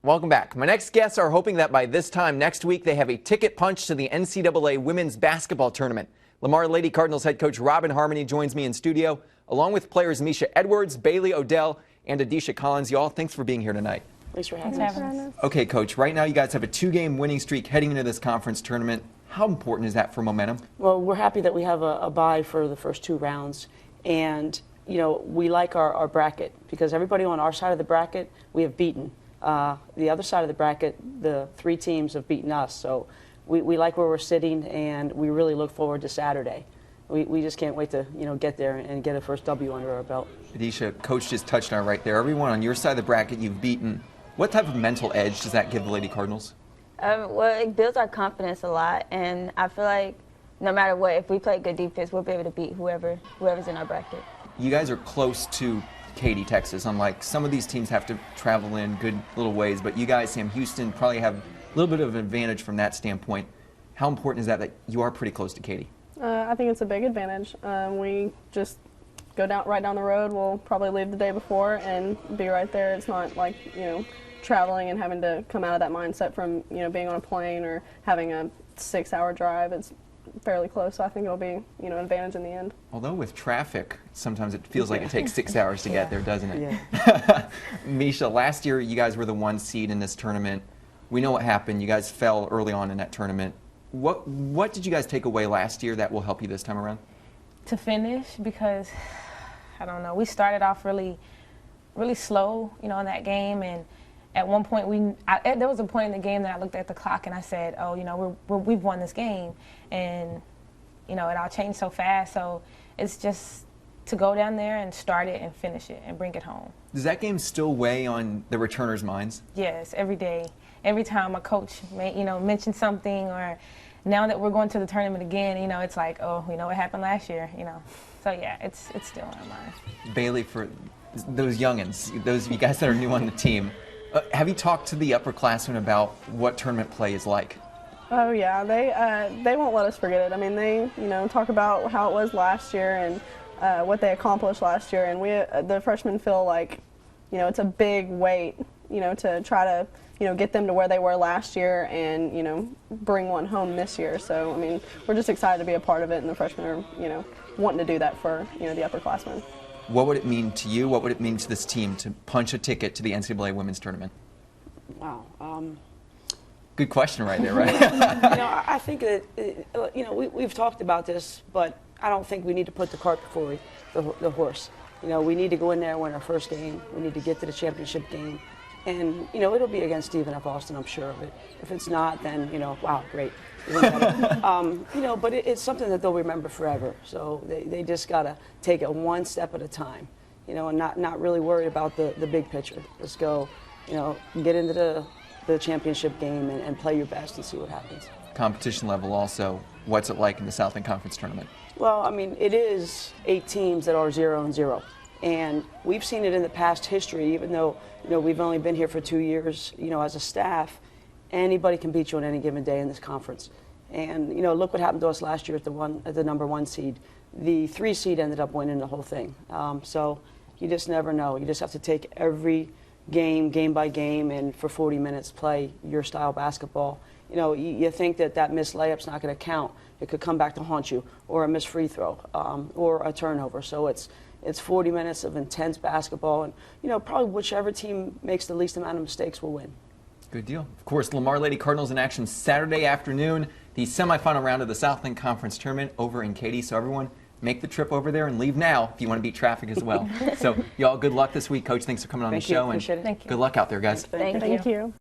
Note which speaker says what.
Speaker 1: Welcome back. My next guests are hoping that by this time next week they have a ticket punch to the NCAA Women's Basketball Tournament. Lamar Lady Cardinals head coach Robin Harmony joins me in studio, along with players JaMeisha Edwards, Baileigh Odell, and Addesha Collins. Y'all, thanks for being here tonight.
Speaker 2: Thanks for having us.
Speaker 1: Okay, Coach, right now you guys have a 2-game winning streak heading into this conference tournament. How important is that for momentum?
Speaker 2: Well, we're happy that we have a bye for the first 2 rounds. And, you know, we like our bracket because everybody on our side of the bracket we have beaten. The other side of the bracket, the 3 teams have beaten us. So we like where we're sitting, and we really look forward to Saturday. We just can't wait to, you know, get there and get a first W under our belt.
Speaker 1: Addesha, Coach just touched on it right there. Everyone on your side of the bracket you've beaten. What type of mental edge does that give the Lady Cardinals?
Speaker 3: Well, it builds our confidence a lot, and I feel like no matter what, if we play good defense, we'll be able to beat whoever's in our bracket.
Speaker 1: You guys are close to Katy, Texas. Unlike some of these teams have to travel in good little ways, but you guys, Sam Houston, probably have a little bit of an advantage from that standpoint. How important is that you are pretty close to Katy?
Speaker 4: I think it's a big advantage. We just go right down the road. We'll probably leave the day before and be right there. It's not like, you know, traveling and having to come out of that mindset from, you know, being on a plane or having a 6-hour drive. It's fairly close, so I think it'll be, you know, an advantage in the end.
Speaker 1: Although with traffic, sometimes it feels like it takes 6 hours to get there, doesn't it?
Speaker 2: Yeah.
Speaker 1: JaMeisha, last year you guys were the 1 seed in this tournament. We know what happened. You guys fell early on in that tournament. What did you guys take away last year that will help you this time around?
Speaker 5: To finish, because I don't know, we started off really slow, you know, in that game, and at one point there was a point in the game that I looked at the clock and I said, oh, you know, we've won this game, and you know, it all changed so fast. So it's just to go down there and start it and finish it and bring it home.
Speaker 1: Does that game still weigh on the returners' minds?
Speaker 5: Yes, every day. Every time a coach mentions something, or now that we're going to the tournament again, you know, it's like, oh, you know what happened last year, you know. So yeah, it's still in our minds.
Speaker 1: Baileigh, for those youngins, those of you guys that are new on the team, have you talked to the upperclassmen about what tournament play is like?
Speaker 4: Oh yeah, they won't let us forget it. I mean, they, you know, talk about how it was last year and what they accomplished last year, and the freshmen feel like, you know, it's a big weight, you know, to try to, you know, get them to where they were last year and, you know, bring one home this year. So I mean, we're just excited to be a part of it, and the freshmen are, you know, wanting to do that for, you know, the upperclassmen.
Speaker 1: What would it mean to you? What would it mean to this team to punch a ticket to the NCAA Women's Tournament?
Speaker 2: Wow.
Speaker 1: Good question right there, right?
Speaker 2: You know, I think that, you know, we've talked about this, but I don't think we need to put the cart before the horse. You know, we need to go in there and win our first game. We need to get to the championship game. And, you know, it'll be against Stephen F. Austin, I'm sure of it. If it's not, then, you know, wow, great. You know, but it's something that they'll remember forever. So they just got to take it one step at a time, you know, and not really worry about the big picture. Just go, you know, get into the championship game and play your best and see what happens.
Speaker 1: Competition level also, what's it like in the Southland Conference Tournament?
Speaker 2: Well, I mean, it is 8 teams that are 0-0. And we've seen it in the past history, even though, you know, we've only been here for 2 years, you know, as a staff. Anybody can beat you on any given day in this conference. And, you know, look what happened to us last year at the number 1 seed. The 3 seed ended up winning the whole thing. So you just never know. You just have to take every game by game, and for 40 minutes play your style basketball. You know, you think that missed layup's not going to count. It could come back to haunt you, or a missed free throw, or a turnover. So it's 40 minutes of intense basketball, and, you know, probably whichever team makes the least amount of mistakes will win.
Speaker 1: Good deal. Of course, Lamar Lady Cardinals in action Saturday afternoon, the semifinal round of the Southland Conference Tournament over in Katy. So everyone, make the trip over there and leave now if you want to beat traffic as well. So y'all, good luck this week. Coach, thanks for coming on the show, and
Speaker 2: Appreciate it.
Speaker 5: Thank you.
Speaker 1: good luck out there, guys.
Speaker 2: Thank you.
Speaker 4: Thank you.